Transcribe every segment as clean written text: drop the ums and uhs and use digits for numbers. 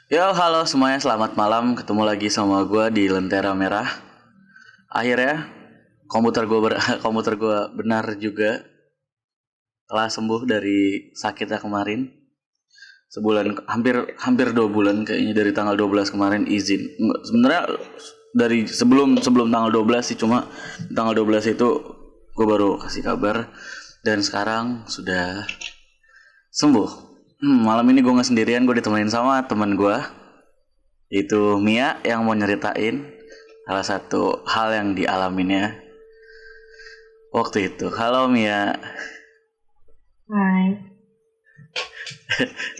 Yo, halo semuanya, selamat malam. Ketemu lagi sama gue di Lentera Merah. Akhirnya komputer gue benar juga telah sembuh dari sakitnya kemarin. Sebulan, hampir hampir 2 bulan kayaknya, dari tanggal 12 kemarin izin. Sebenarnya dari sebelum sebelum tanggal 12 sih, cuma tanggal 12 itu gue baru kasih kabar dan sekarang sudah sembuh. Malam ini gue nggak sendirian, gue ditemenin sama teman gue, itu Mia, yang mau nyeritain salah satu hal yang dialaminnya waktu itu. Halo Mia. Hai,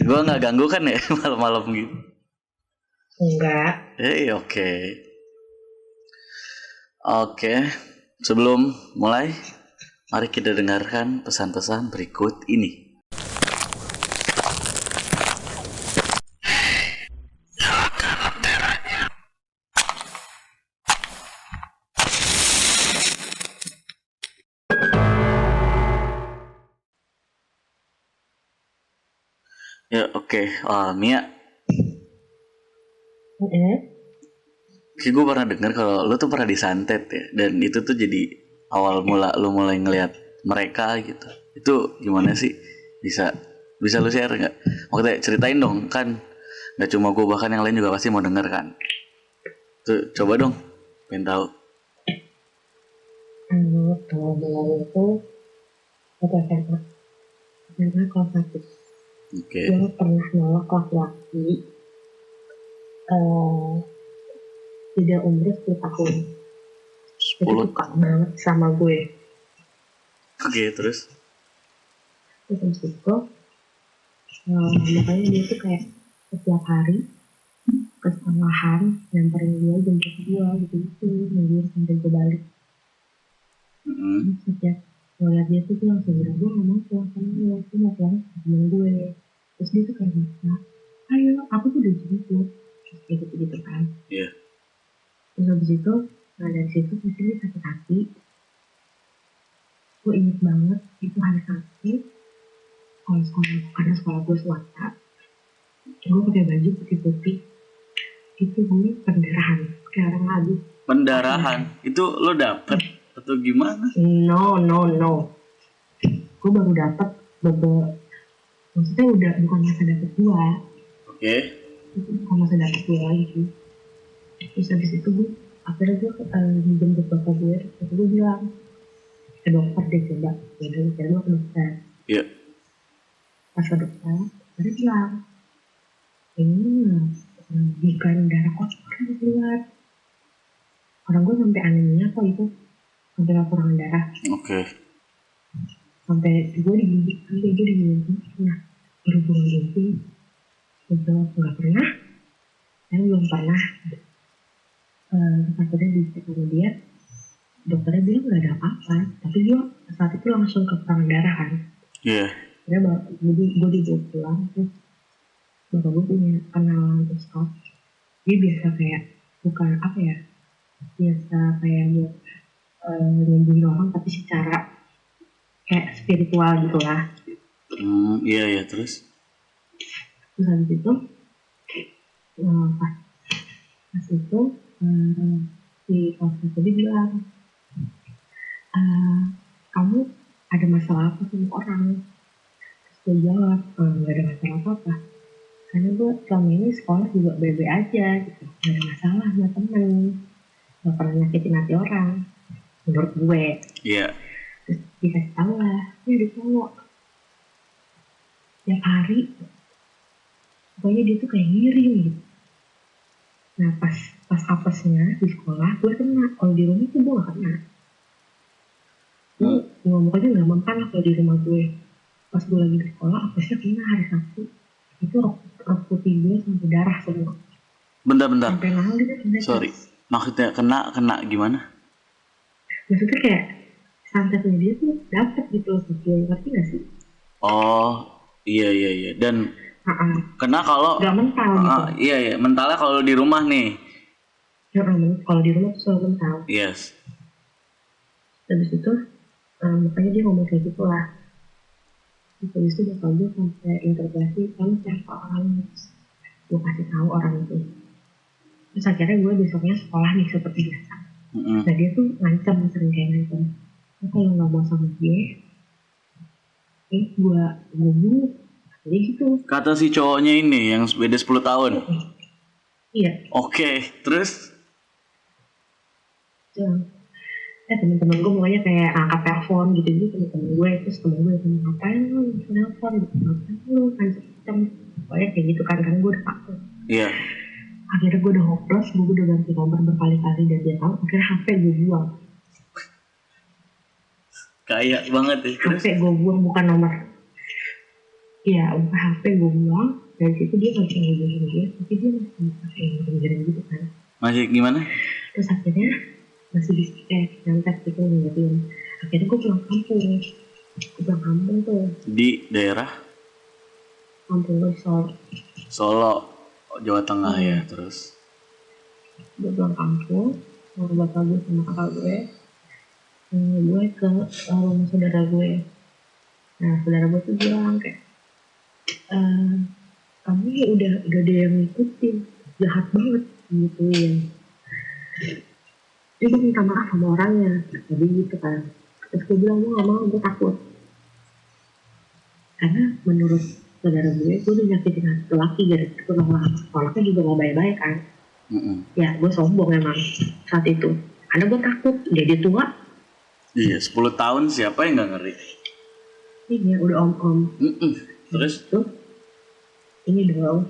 Gue nggak ganggu kan ya malam-malam gitu? enggak. Oke. Oke, sebelum mulai, mari kita dengarkan pesan-pesan berikut ini. Ya, oke. Mia, kayak gue pernah dengar kalau lu tuh pernah disantet ya, dan itu tuh jadi awal mula lu mulai ngelihat mereka gitu. Itu gimana sih? Bisa bisa lu share nggak? Maksudnya ceritain dong, kan nggak cuma gue, bahkan yang lain juga pasti mau denger kan. Tuh coba dong, pengen tahu. Kalau dulu itu waktu SMA kelas 1. Oke. Gue pernah nolak laki-laki eh tidak umur 10 tahun. Itu 10. suka banget sama gue. Oke, terus. Terus habis itu, makanya dia tuh kayak setiap hari ke sekolahan nyamperin dia jemput gue gitu-gitu, nungguin sampai gue balik. Setiap ngeliat dia tuh gue langsung bilang, gue gak mau pulang sama lo, gue mau pulang sama temen gue. Terus dia tuh kayak bisa, ayo aku tuh udah jemput, terus kayak gitu-gitu kan. Iya. Terus habis itu, nah dari situ pasti dia sakit hati. Gue inget banget itu hari Sabtu, kalau sekolah, karena sekolah gue swasta, gue pakai baju putih-putih, itu gue pendarahan kayak orang habis. Pendarahan itu lo dapet atau gimana? No, gue baru dapet maksudnya udah bukan masa dapet gue. Oke. Itu bukan masa dapet gue lagi. Terus habis itu gue akhirnya gue dijemput bapak gue, terus gue bilang ke dokter deh, coba ya udah saya gue ke dokter. Iya. Pas ke dokter dia bilang ini bukan darah kotor yang keluar. Orang gue sampai anemia kok, itu sampai kekurangan darah, Oke. sampai gue digigit pernah berhubungan itu. Itu nggak pernah, saya belum pernah. Akhirnya dicek sama dia, dokternya bilang nggak ada apa-apa, tapi gue saat itu langsung kekurangan darah kan. Iya. Jadi gue dibawa pulang, terus bapak gue punya kenalan ustad. Dia biasa kayak, bukan apa ya, biasa kayak buat nyembuhin orang tapi secara kayak spiritual gitu lah. Iya, terus. Terus habis itu pas itu si pastor tadi bilang, kamu ada masalah apa sama orang? Terus gue jawab, nggak ada masalah apa-apa, karena gue selama ini sekolah juga baik-baik aja gitu, nggak ada masalah sama temen, nggak pernah nyakitin hati orang menurut gue. Iya. Terus dikasih tahu lah, ini ada cowok tiap hari, pokoknya dia tuh kayak ngirim gitu. Nah pas apesnya di sekolah gue kena, kalau di rumah tuh gue gak kena. Gue ngomongnya gak mempan lah kalau di rumah gue. Pas gue lagi di sekolah apesnya kena hari Sabtu, itu rok putih gue sampai darah semua. Bentar. Sampai nangis gitu. Sorry. Maksudnya kena gimana? Maksudnya kayak santetnya dia tuh dapet gitu loh, ngerti gak sih? Oh, iya. Dan kena kalau gak mental gitu. Iya, mentalnya kalau di rumah nih. Kalau di rumah tuh selalu mental. Yes. Habis itu makanya dia ngomong kayak gitu lah. Habis itu bapak gue sampai interogasi, kamu siapa orang? gue kasih tahu orang itu. Terus akhirnya gue besoknya sekolah nih seperti biasa. Nah dia tuh ngancam, sering kayak ngancam, kalau nggak mau sama gue gue bunuh, jadi gitu. Kata si cowoknya ini yang beda 10 tahun. Iya. Oke, terus? Teman-teman gue pokoknya kayak angkat telepon gitu, teman-teman gue, terus temen gue ngapain lu telepon gitu, ngapain lu ngancam, pokoknya kayak gitu kan gue udah takut. Iya. Akhirnya gue udah hopeless, gue udah ganti nomor berkali-kali dan dia tahu. Akhirnya HP gue buang. Kayak banget ya. HP gue buang, bukan nomor. Iya, bukan HP gue buang. Dan situ dia nggak bisa ngubungin dia, tapi dia masih pakai ngubungin gitu kan. Masih gimana? Terus akhirnya masih bisa nyantet gitu ngeliatin. Akhirnya gue pulang kampung. Gue pulang kampung tuh. Di daerah? Kampung gue Solo, Jawa Tengah ya. Terus? Gue pulang kampung sama bapak gue sama kakak gue. Gue ke rumah saudara gue. Nah saudara gue tuh bilang kayak, kamu udah ada yang ngikutin, jahat banget gitu ya. Dia minta maaf sama orangnya, jadi gitu kan. Terus gue bilang, gue gak mau, gue takut. Karena menurut saudara gue udah nyakitin hati laki dari itu. Orangnya juga gak baik-baik kan. Ya gue sombong emang saat itu. Karena gue takut, dia tua. Iya, 10 tahun siapa yang gak ngeri? Iya, udah om-om. Terus? Tuh, ini dong,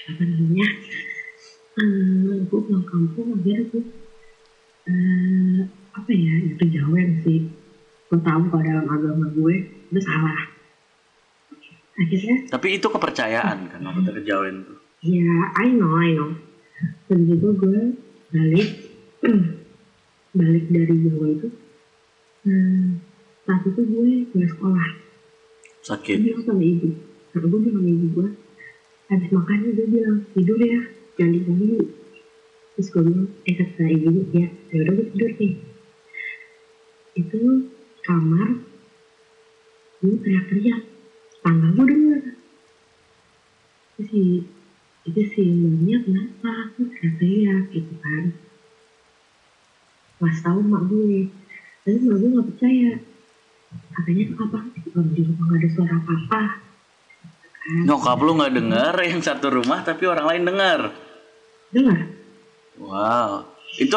apa namanya, gue pulang kampung, akhirnya gue, apa ya, itu kejawen sih. Gue tahu kalau dalam agama gue, itu salah. Akhirnya. Tapi itu kepercayaan kan, apa kejawen tuh? Ya, I know. Dan juga gue balik dari Jawa itu, saat itu gue nggak sekolah. Sakit. Gue bilang sama ibu. Karena gue bilang sama ibu gue, habis makannya gue bilang, tidur ya, jangan diganggu. Terus gue bilang, kata ibu, ya udah gue tidur nih. Itu kamar, gue teriak-teriak, tangga gue denger. Itu sih, mbaknya kenapa, aku teriak-teriak gitu kan. Pas tau mak gue, tapi mak gue gak percaya. Katanya apa, di rumah gak ada suara apa-apa. Nyokap lu gak denger yang satu rumah tapi orang lain denger? Dengar. Wow, itu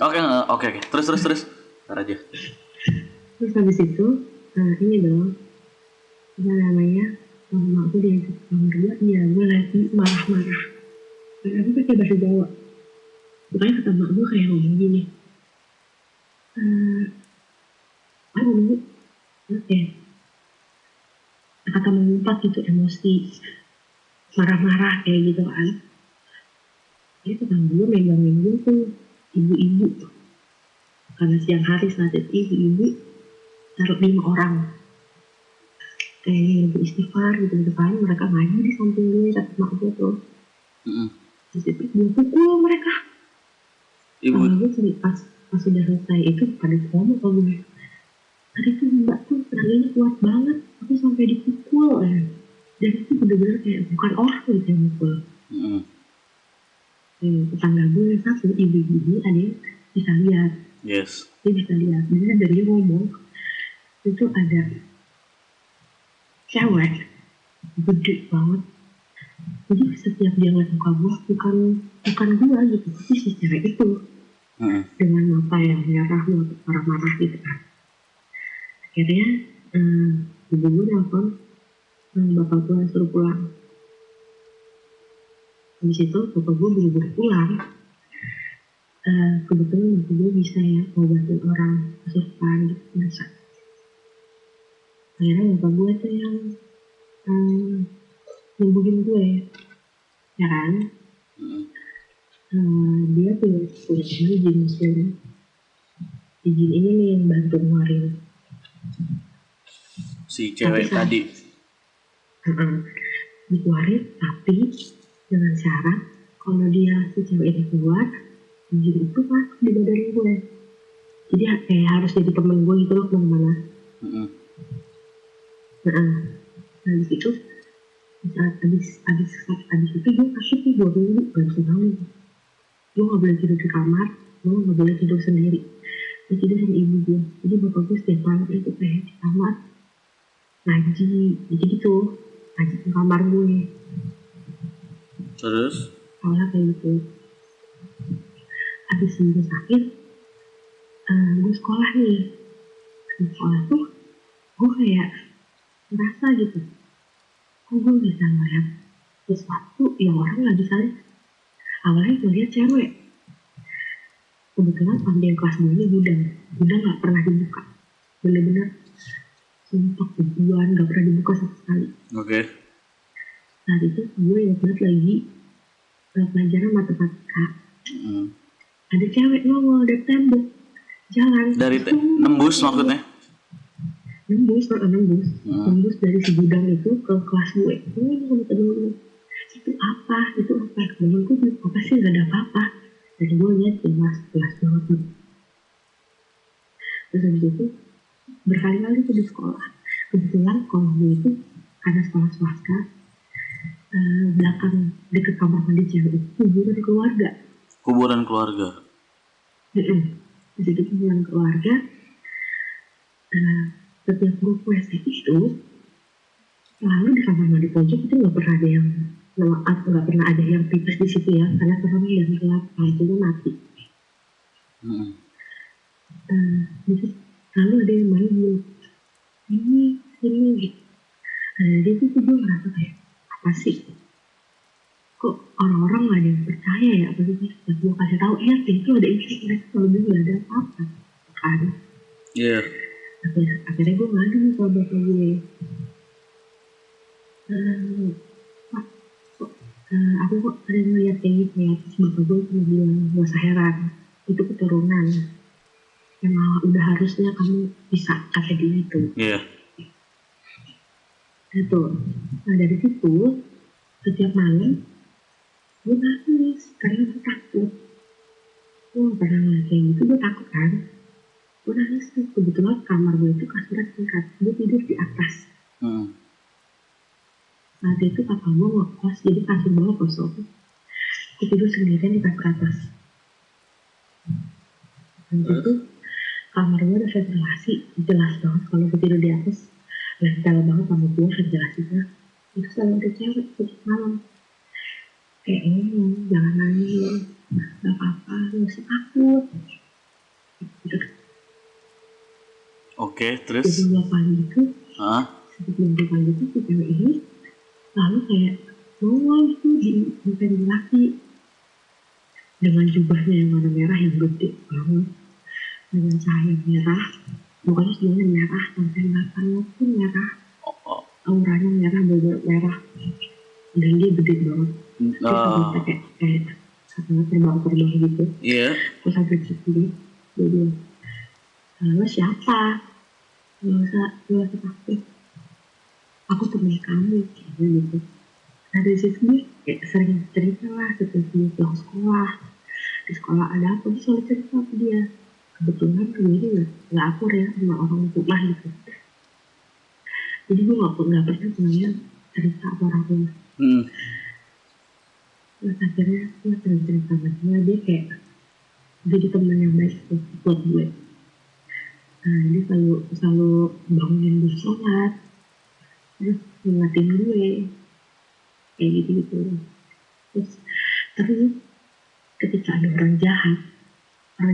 oke. Terus. Ntar aja. Terus habis itu, ini dong, apa namanya, mak gue diajak ke kamar gue, iya gue lagi marah-marah. Karena aku pakai bahasa Jawa. Pokoknya kata mak gue kayak ngomong gini, aduh, oke. Kata mengumpat gitu, emosi, marah-marah kayak gitu kan. Jadi tetangga gue megang gue tuh, ibu-ibu. Karena siang hari saat itu ibu-ibu taruh 5 orang. Kayak beristighfar gitu kan, mereka ngaji di samping gue, kata mak gue tuh. Terus itu gue pukul mereka. Sama gue pas sudah selesai itu pada ngomong ke gue, tadi tuh mbak tuh tenaganya kuat banget, aku sampai dipukul dan itu bener-bener kayak bukan orang gitu yang mukul. Tetangga gue satu, ibu-ibu ini ada yang bisa lihat. Yes. Dia bisa lihat, jadi dari dia ngomong itu ada cewek gede banget. Jadi setiap dia ngeliat muka gue, bukan gue gitu, tapi si cewek itu dengan mata yang merah, marah-marah gitu kan. Akhirnya ibu gue nelfon bapak gue suruh pulang. Habis itu bapak gue buru-buru pulang. Kebetulan bapak gue bisa ya ngobatin orang kesurupan gitu biasa. Akhirnya bapak gue tuh yang nyembuhin gue, ya kan? Dia punya teman jin muslim. Jin ini nih yang bantu ngeluarin si cewek tadi. Dikeluarin, tapi dengan syarat kalau dia si cewek ini keluar, jin itu masuk di badan gue. Jadi kayak harus jadi temen gue gitu loh kemana-mana. Nah, habis itu saat abis itu gue kasih nih 2 minggu gak bisa bangun. Gue gak boleh tidur di kamar, gue gak boleh tidur sendiri, gue tidur sama ibu gue. Jadi bapak gue setiap malam itu kayak di kamar ngaji, jadi gitu ngaji di kamar gue. Terus? Awalnya kayak gitu. Abis seminggu sakit, gue sekolah nih. Di sekolah tuh gue kayak ngerasa gitu, kok gue bisa ngeliat sesuatu yang orang gak bisa lihat. Awalnya gue liat cewek, kebetulan pandai kelas gue ini gudang gak pernah dibuka, bener-bener sumpah kebuan gak pernah dibuka sama sekali. Oke. Saat itu gue ingat banget lagi pelajaran matematika. Ada cewek nongol dari tembok jalan Dari nembus maksudnya? Nembus dari si gudang itu ke kelas gue. Ini sama temen itu apa temen gue bilang apa sih, gak ada apa-apa. Dan gue lihat jelas banget nih. Terus habis itu berkali-kali tuh di sekolah. Kebetulan sekolah gue itu karena sekolah swasta, belakang deket kamar mandi cewek itu kuburan keluarga. Di situ kuburan keluarga. Setiap gue WC itu selalu di kamar mandi pojok itu nggak pernah ada yang pipis di situ ya, karena seremnya yang gelap, lampunya mati. Jadi selalu ada yang main ini gitu. Jadi itu gue ngerasa kayak apa sih? Kok orang-orang gak ada yang percaya ya? Apa sih? Dan gue kasih tahu itu ada isi, mereka kalau dia nggak ada apa-apa kan? Iya. Akhirnya gue ngadu nih sama bapak gue. Pak, aku kok sering ngeliat kayak gitu ya. Terus bapak gue cuma bilang, gak usah heran, itu keturunan. Emang udah harusnya kamu bisa kata dia gitu. Iya. Gitu. Nah dari situ setiap malam gue nangis karena gue takut. Gue gak pernah ngeliat kayak gitu, gue takut kan. Gue nangis tuh, kebetulan kamar gue itu kasurnya tingkat, gue tidur di atas. Saat itu kakak gue ngekos, jadi kasur bawah kosong. Gue tidur sendirian di kasur atas. Dan itu kamar gue ada ventilasi, jelas banget kalau gue tidur di atas. Nempel banget sama gue ventilasinya. Itu selalu ada cewek setiap malam. Kayak ini, jangan nangis, gak apa-apa, gak usah takut. Gitu. Oke, terus? Jadi 2 pagi itu, sebelum 2 pagi itu si cewek ini lalu kayak nongol itu di ventilasi dengan jubahnya yang warna merah yang gede banget, dengan cahaya merah, pokoknya semuanya merah, sampai matanya pun merah, auranya merah, bener merah, dan dia gede banget. Terus kayak terbang gitu. Iya. Terus sampai situ dia bilang, lo siapa? Gak usah takut, aku temen kamu gitu. Nah dari situ dia kayak sering cerita lah setiap dia pulang sekolah. Di sekolah ada apa, dia selalu cerita ke dia. Kebetulan gue ini gak akur ya sama orang tua gitu. Jadi gue gak pernah sebenarnya cerita ke orang tua. Terus akhirnya gue sering cerita sama dia kayak jadi teman yang baik tuh buat gue. Nah dia selalu bangunin gue sholat, terus ngingetin gue kayak gitu. Terus ketika ada orang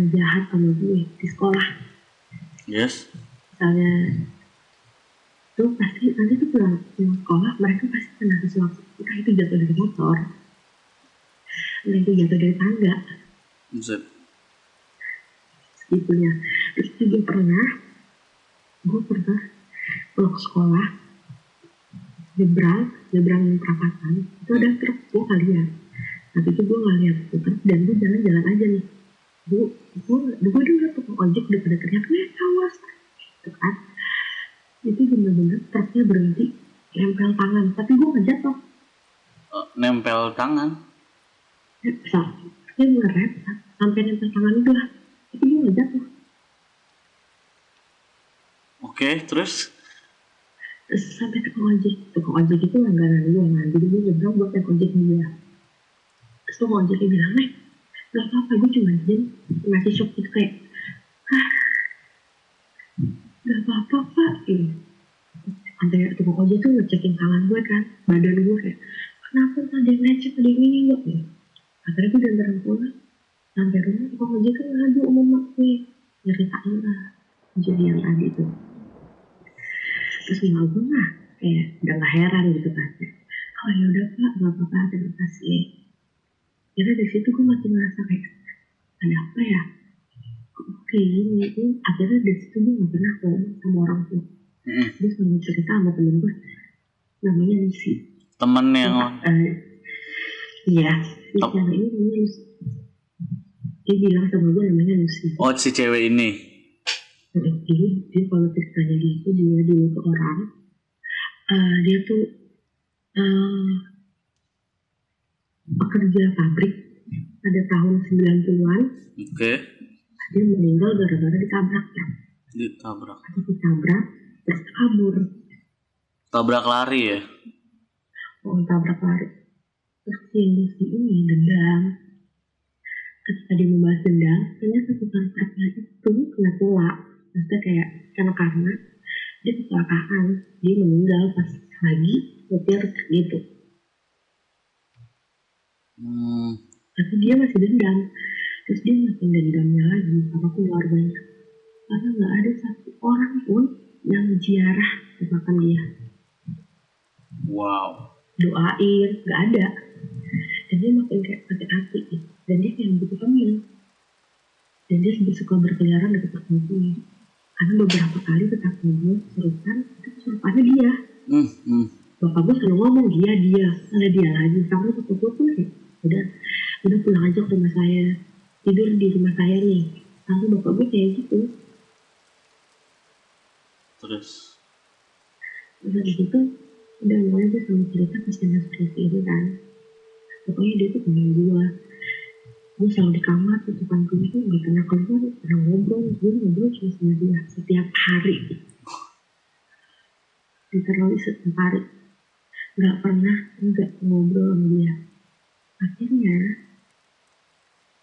jahat sama gue di sekolah, yes, misalnya tuh pasti nanti tuh pulang sekolah mereka pasti kena sesuatu, entah itu jatuh dari motor, entah itu jatuh dari tangga, segitunya. Terus juga gue pernah pulang sekolah, nyebrang perapatan itu ada truk, gue gak lihat. Tapi itu gue gak lihat truk, dan gue jalan aja nih. Gue dengar tukang ojek udah pada teriak, awas gitu kan. Itu bener-bener truknya berhenti, nempel tangan, tapi gue gak jatuh. Nempel tangan? Dia ngerep sampai nempel tangan itu lah, tapi gue gak jatuh. Oke, terus? Terus sampai tukang ojek itu langganan gue kan, jadi gue nyebrang buat naik ojek dia. Terus tukang ojeknya bilang, gak apa-apa, gue cuma izin. Masih shock gitu kayak, gak apa-apa pak. Sampai tukang ojek tuh ngecekin tangan gue kan, badan gue kayak, kenapa ada yang lecet, ada yang ini gak? Akhirnya gue diantarin pulang. Sampai rumah tukang ojek kan ngadu sama mak gue, nyeritain lah kejadian tadi itu. Terus mak gue mah kayak udah gak heran gitu kan, oh ya udah pak, gak apa-apa, terima kasih. Jadi dari situ gue makin ngerasa kayak, ada apa ya, kok kayak gini. Akhirnya dari situ gue gak pernah ngomong sama orang tua. Dia selalu cerita sama temen gue, namanya Lucy. Temen yang iya, si cewek ini namanya Lucy. Dia bilang sama gue namanya Lucy. Oh, si cewek ini. Jadi dia kalau ceritanya gitu, dia dulu ke orang, dia tuh pekerja pabrik pada tahun 90-an. Oke. Dia meninggal gara-gara ditabrak ya. Ditabrak. Terus kabur. Tabrak lari ya? Oh, tabrak lari. Terus si Lucy ini dendam. Ketika dia membahas dendam, ternyata tukang truknya itu kena tulak. Maksudnya kayak karena dia kecelakaan, dia meninggal pas lagi nyetir gitu. Tapi dia masih dendam. Terus dia makin dendamnya lagi sama keluarganya. Karena gak ada satu orang pun yang ziarah ke makam dia. Wow. Doain, gak ada. Dan dia makin kayak sakit hati. Dan dia kayak begitu temen. Dan dia suka berkeliaran dekat makam gue. Karena beberapa kali tetap gue serupan, itu serupannya dia. Bapak gue selalu ngomong dia, ada dia lagi. Sampai bapak gue pun kayak, udah pulang aja ke rumah saya, tidur di rumah saya nih. Sampai bapak gue kayak gitu. Terus dari situ udah mulai gue selalu cerita kesana seperti ini kan. Pokoknya dia tuh temen gue selalu di kamar, tutupan pintu, gak pernah keluar, pernah ngobrol. Gue ngobrol cuma sama dia setiap hari, literally setiap hari, gak pernah enggak ngobrol sama dia. Akhirnya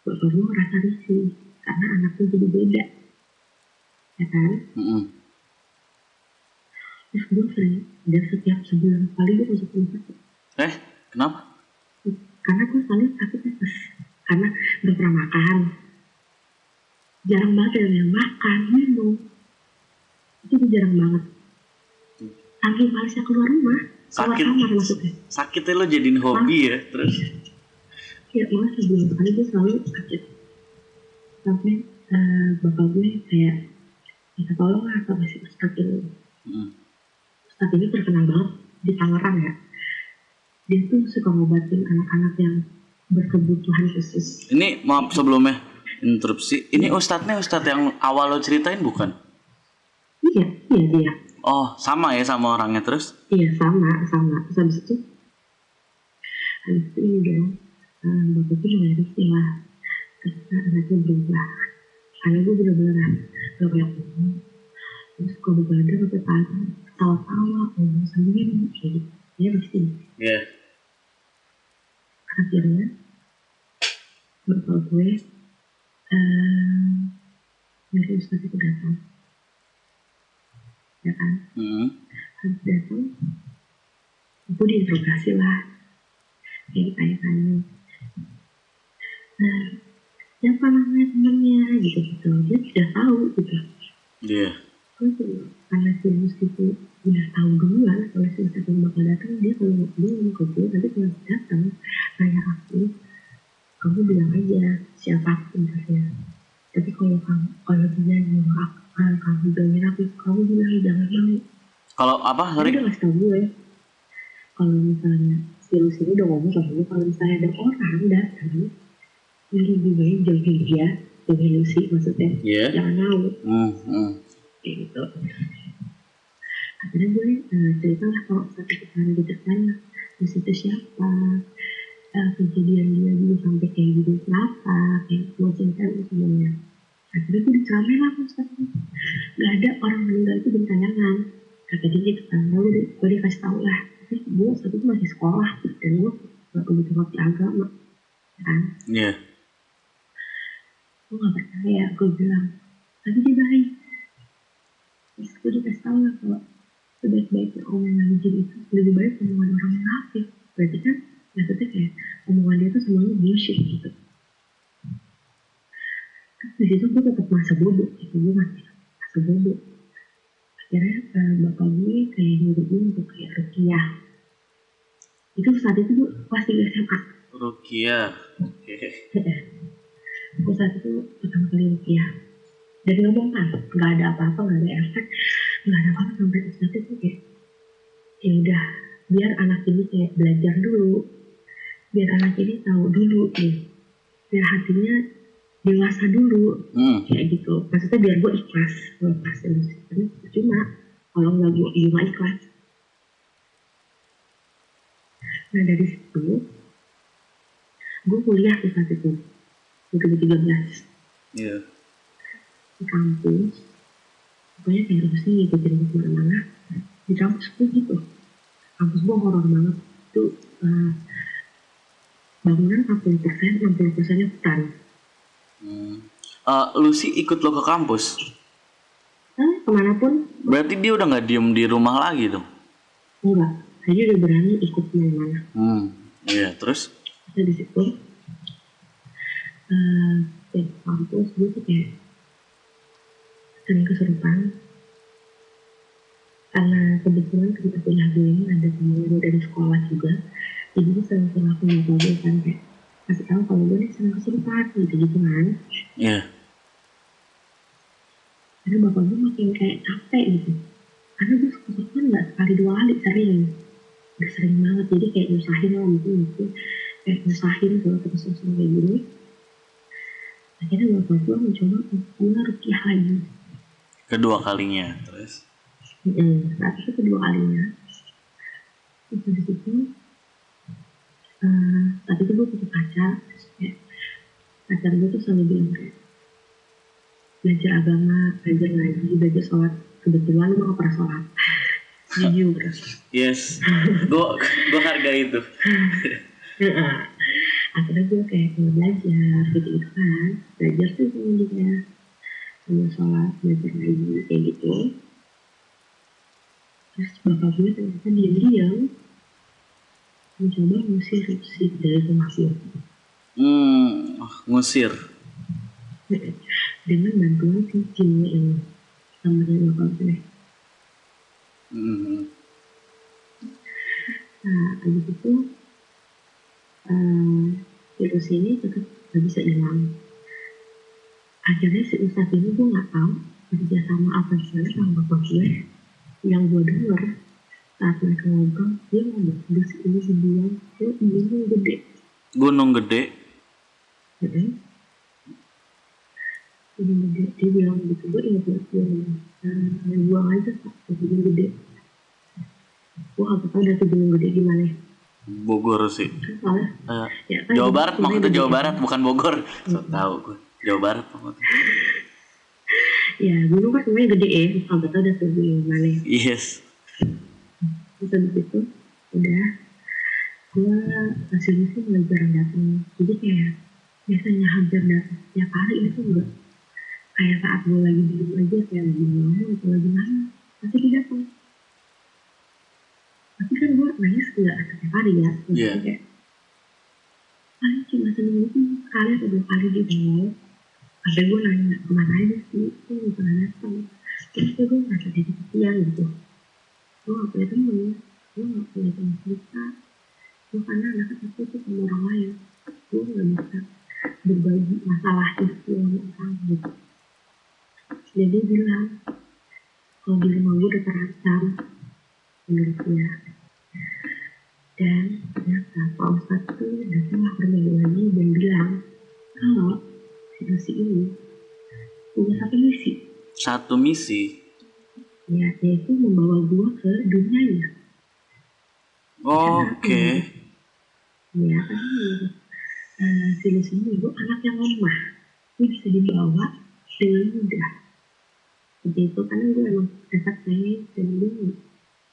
bapak gue ngerasa risih karena anaknya jadi beda, ya kan? Terus gue sering, dan setiap sebulan sekali gue masuk rumah sakit. Kenapa? Karena gue selalu sakit terus. Karena gak pernah makan, jarang banget yang makan, minum, itu udah jarang banget. Saking malesnya keluar rumah, keluar kamar maksudnya. Sakitnya lo jadiin hobi ya, terus? Ya, malah sebulan sekali gue selalu sakit. Sampai bapak gue kayak, minta tolong lah sama si Ustadz ini. Ustadz ini terkenal banget di Tangerang ya. Dia tuh suka ngobatin anak-anak yang berkebutuhan khusus. Ini maaf sebelumnya interupsi. Ini ustadznya ustadz yang awal lo ceritain bukan? Iya dia. Oh, sama ya sama orangnya terus? Iya sama. Terus habis itu ini dong, bapak gue juga risih lah. Karena anaknya berubah. Karena gue bener-bener gak banyak ngomong. Terus kalau begadang sampai pagi, tawa-tawa, ngomong sendiri, kayak gitu. Dia risih. Iya. Akhirnya bapak gue dari Ustadz itu datang, ya kan? Habis datang, aku diinterogasi lah, kayak tanya-tanya. Nah, siapa namanya temennya gitu. Dia tidak tahu gitu. Iya. Karena si Mus itu udah tahu duluan kalau si Ustadz yang bakal datang, dia kalau nggak bilang ke gue, nanti kalau datang nanya aku, kamu bilang aja siapa sebenarnya. Tapi kalau dia nyuruh kamu bilangin aku, kamu bilang jangan mau. Kalau apa? Sorry. Dia udah kasih tau gue. Kalau misalnya si Lucy ini udah ngomong sama gue, kalau misalnya ada orang datang yang lebih baik jauhin dia, jauhin Lucy maksudnya. Jangan mau. Kayak gitu. Akhirnya gue cerita lah kalau saat itu kan di depan Lucy itu siapa, kejadian dia juga sampai kayak gitu kenapa, kayak gue ceritain semuanya. Akhirnya gue diceramein lah Ustaz, gak ada orang meninggal itu bentangan, kata dia gitu kan. Lalu beragama kan. Iya. Gue gak percaya, gue bilang tapi dia baik. Terus gue dikasih tau lah kalau sebaik-baiknya omongan jin itu lebih baik omongan orang munafik. Berarti kan maksudnya kayak omongan dia tuh semuanya bullshit gitu. Terus di situ gue tetap masa bodoh gitu, gue masih masa bodoh. Akhirnya bapak gue kayak nyuruh gue untuk kayak ruqyah. Itu saat itu gue kelas 3 SMA. Ruqyah. Oke. Gue saat itu pertama kali ruqyah. Dan ngomong kan, nggak ada apa-apa, nggak ada efek, nggak ada apa-apa sampai ustadz itu kayak, ya udah, biar anak ini kayak belajar dulu, biar anak ini tahu dulu nih, biar hatinya dewasa dulu, kayak gitu. Maksudnya biar gue ikhlas, gue lepas terus. Karena cuma kalau nggak gue juga ikhlas. Nah dari situ, gue kuliah di saat itu, 2013. Iya. Di kampus, pokoknya kayak harus sih ngikutin kemana-mana. Di kampus gue gitu, kampus gue horor banget. Itu bangunan 40%, 60%-nya hutan. Lu sih ikut lo ke kampus? Kemanapun. Berarti dia udah nggak diem di rumah lagi dong? Enggak, saya udah berani ikut kemana-mana. Iya, terus? Terus di situ, di kampus gue tuh kayak sering kesurupan. Karena kebetulan tempat kuliah gue ini ada temen dari sekolah juga, jadi gue sering aku ngobrol gue kan kayak kasih tahu kalau gue nih sering kesurupan gitu kan. Iya. Karena bapak gue makin kayak capek gitu, karena gue kesurupan nggak sekali 2 kali, udah sering banget. Jadi kayak nyusahin lah, mungkin kayak nyusahin kalau terus kayak gini. Akhirnya bapak gue mencoba untuk ruqyah lagi. Kedua kalinya, terus? Saat itu kedua kalinya. Terus dari situ, saat itu gue punya pacar. Kayak pacar gue tuh selalu bilang kayak belajar agama, belajar ngaji, belajar sholat. Kebetulan gue gak pernah sholat. Jujur. Yes, gue hargai itu. Akhirnya gue kayak belajar gitu kan. Belajar tuh sama dia, sama sholat, belajar ngaji kayak gitu. Terus bapak gue ternyata diam-diam mencoba ngusir si dari rumah gue. Ngusir. Dengan bantuan si jinnya ini, namanya bapak gue. Nah, abis itu virus ini tetap gak bisa hilang. Akhirnya si ustadz ini gue gak tahu kerja sama apa sama bapak gue. Yang gue denger saat mereka ngobrol, dia ngomong virus ini dibilang ke gunung gede. Gunung gede? Gunung gede, dia bilang gitu. Gue inget banget dia ngomong, buang aja Pak ke gunung gede. Gue gak tau dari gunung gede gimana. Bogor sih. Ya, kan Jawa Barat, maksudnya Jawa Barat, bukan Bogor. Tahu gue. Jawa Barat maksudnya. Ya, gunung kan semuanya gede ya. Gak tau dari gunung gimana. Yes. Terus habis itu, udah, gue masih mulai jarang datang. Jadi kayak biasanya hampir datang setiap hari itu enggak. Kayak saat gue lagi duduk aja, kayak lagi ngomong atau lagi mana, pasti dia datang. Tapi kan gue nangis enggak setiap hari ya. Iya. Kayak paling cuma seminggu itu sekali atau 2 kali dia datang. Ada gue nanya kemana aja sih, itu gak pernah datang. Terus gue merasa jadi kesian gitu. Gue gak punya temen, gue gak punya temen cerita. Gue karena anaknya tertutup sama orang lain, gue gak bisa berbagi masalah itu sama orang gitu. Jadi dia bilang kalau di rumah gue udah terancam menurut dia. Dan ternyata Pak Ustadz tuh datang berbagi lagi dan bilang kalau si ini punya satu misi. Ya, yaitu membawa gue ke dunianya. Oke. Ya, kan virus ini gue anak yang lemah, gue bisa dibawa dengan mudah. Seperti itu, karena gue emang dasar pengen dan gue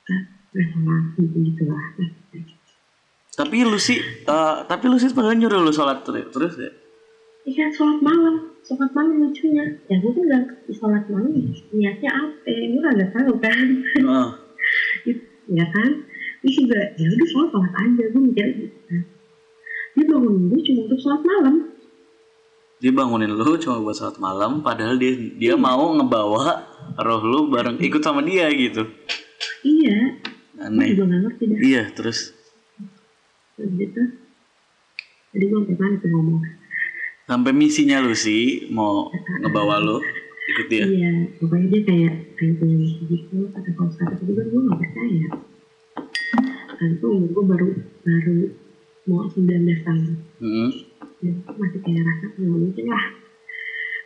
gak salah gitu lah. Tapi lu sih sebenarnya nyuruh lu sholat terus ya. Iya, sholat malam lucunya. Ya gue tuh nggak sholat malam, niatnya apa? Gue nggak tahu kan. Oh. Ya kan, terus juga ya udah sholat aja, gue mikir gitu kan. Dia bangun gue cuma untuk sholat malam. Dia bangunin lu cuma buat sholat malam, padahal dia mau ngebawa roh lu bareng ikut sama dia gitu. Iya. Aneh. Gue juga nggak ngerti dah. Iya terus gitu. Jadi gue sampai mana tuh ngomong. Sampai misinya lu sih mau ngebawa lu ikut dia. Iya, pokoknya dia kayak punya misi gitu. Kata kalau kata itu kan gue nggak percaya. Kan itu umur gue baru mau 19 tahun. Dan aku masih kayak rasa nggak mungkin lah.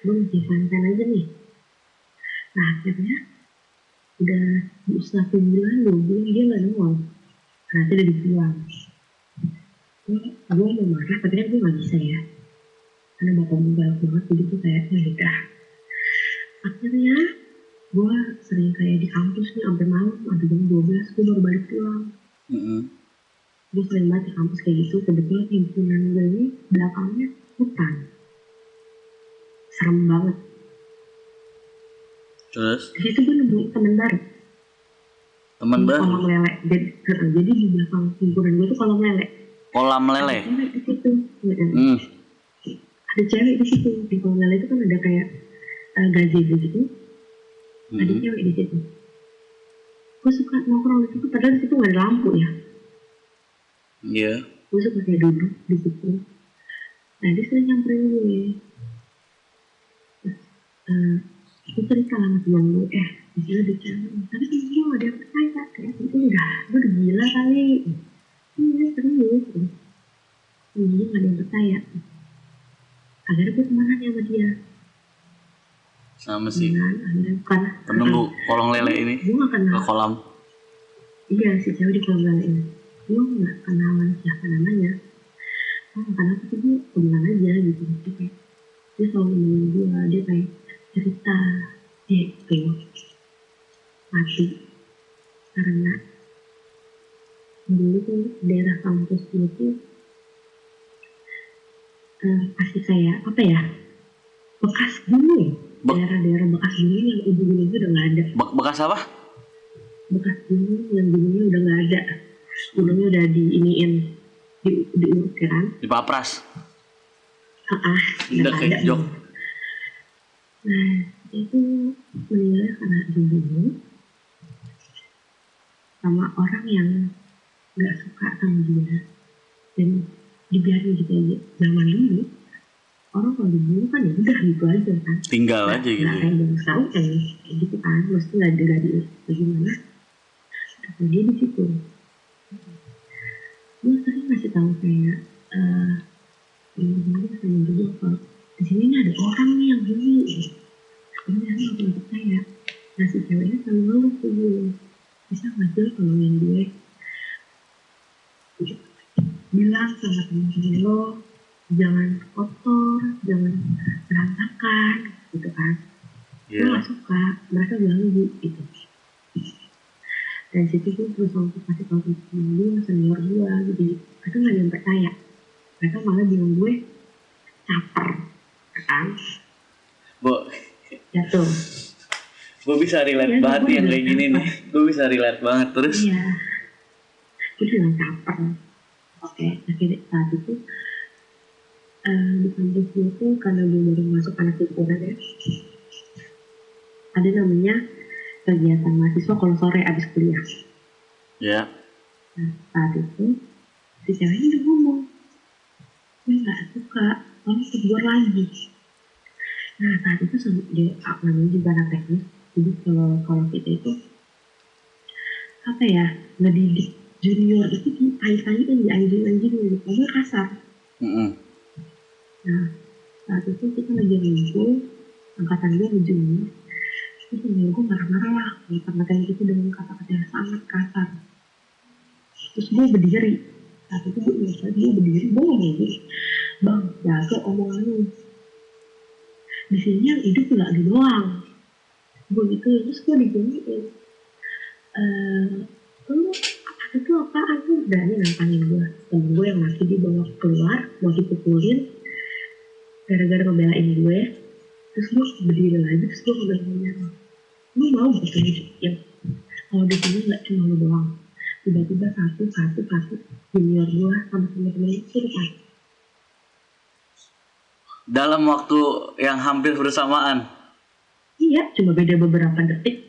Gue masih santai aja nih. Nah akhirnya udah usaha 1 bulan 2 bulan dia nggak nongol. Nah dia udah dibilang. Gue mau marah, tapi kan gue nggak bisa ya. Karena bapak gue galak banget, jadi tuh kayak udah. Akhirnya gue sering kayak di kampus nih sampai malam, sampai jam 12 gue baru balik pulang. Gue sering banget di kampus kayak gitu. Kebetulan himpunan gue ini belakangnya hutan, serem banget. Terus di situ gue nemuin teman baru. Kolam lele. Jadi di belakang himpunan gue tuh kolam lele. Kolam lele. Ada cewek di situ. Ada cewek di situ. Di kolam lele itu kan ada kayak gazebo gitu. Ada cewek di situ. Gue suka nongkrong di situ, padahal di situ nggak ada lampu ya. Iya. Gue suka kayak duduk di situ. Nah dia sering nyamperin gue. Gue cerita sama temen gue, di sini ada cewek. Tapi temen gue gak ada yang percaya. Kayak itu udah gila kali. Iya serius. Ini gak ada yang percaya. Akhirnya gue temenan sama dia. Sama sih karena penunggu kolam lele ini. Gue gak kenal. Ke kolam. Iya si cewek di kolam lele ini. Gue gak kenalan siapa namanya. Karena itu gue temenan aja gitu. Dia selalu nemenin gue. Dia kayak cerita dia itu mati karena dulu tuh daerah kampus itu pasti kayak apa ya, bekas gunung. Daerah-daerah bekas gunung yang ujung-ujungnya udah nggak ada. Bekas apa? Bekas gunung yang gunungnya udah nggak ada. Gunungnya udah diuruk kan? Dipapras. Udah kayak jok. Nah itu menilai karena dulu sama orang yang nggak suka sama dia dan dibiarin gitu aja. Zaman dulu orang kalau dibunuh kan ya udah gitu aja kan, tinggal aja gitu. Nggak kayak yang tahu kayak gitu kan, mesti nggak ada bagaimana. Kata dia di situ, gue sering ngasih tahu kayak ini katanya dulu kalau di sini ada orang nih yang gini. Ini aku nggak percaya. Nah si ceweknya selalu ngeluh ke gue, bisa nggak sih kalau yang gue bilang sama temen-temen lo jangan kotor, jangan berantakan gitu kan. Gue gak suka, mereka ganggu gitu. Dan situ gue berusaha untuk kasih tau ke temen gue, senior gue gitu. Mereka gak ada yang percaya. Mereka malah bilang gue caper kan. Ya tuh, gue bisa relate banget yang kayak gini nih. Gue bisa relate banget terus. Iya, gue bilang caper. Oke, akhirnya saat itu di kampus gue tuh karena gue baru masuk anak himpunan ya, ada namanya kegiatan mahasiswa kalau sore abis kuliah. Ya. Nah saat itu si ceweknya udah ngomong, gue nggak suka, kamu keluar lagi. Nah saat itu dia namanya juga anak teknis, jadi kalau kita itu apa ya, ngedidik junior itu dianjing-anjingin, dianjing-anjingin gitu, ngomong kasar. Nah saat itu kita lagi ngumpul, angkatan gue sama junior, terus junior gue marah-marah lah, ngata-ngatain gitu dengan kata-kata yang sangat kasar. Terus gue berdiri, saat itu gue berdiri, gue ngomong gini, bang, jaga omongan lu. Di sini yang hidup nggak ada doang. Gue gitu, terus gue diginiin. Lu itu apaan tuh, berani nantangin gue. Temen gue yang masih dibawa keluar mau dipukulin gara-gara ngebelain gue, terus gue berdiri lagi, terus gue ngebelain lu mau gitu ya, kalau di sini nggak cuma lu doang, tiba-tiba satu junior gue sama temen-temen itu depan. Dalam waktu yang hampir bersamaan. Iya, cuma beda beberapa detik.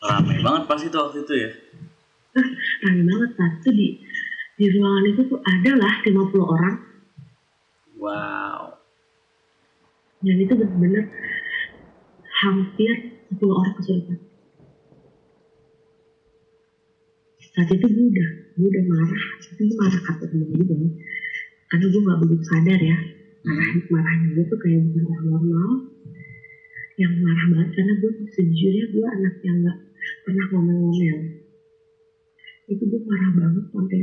Ramai banget pas itu waktu itu ya. Ramai banget. Pas itu di ruangan itu tuh ada lah 50 orang. Wow. Dan itu benar-benar hampir 10 orang kesulitan. Saat itu gue udah marah. Tapi gue marah kata temen gue banget. Karena gue gak begitu sadar ya. Marahnya gue tuh kayak bukan orang normal. Yang marah banget karena gue sejujurnya gue anak yang gak pernah ngomel-ngomel. Itu gue marah banget sampai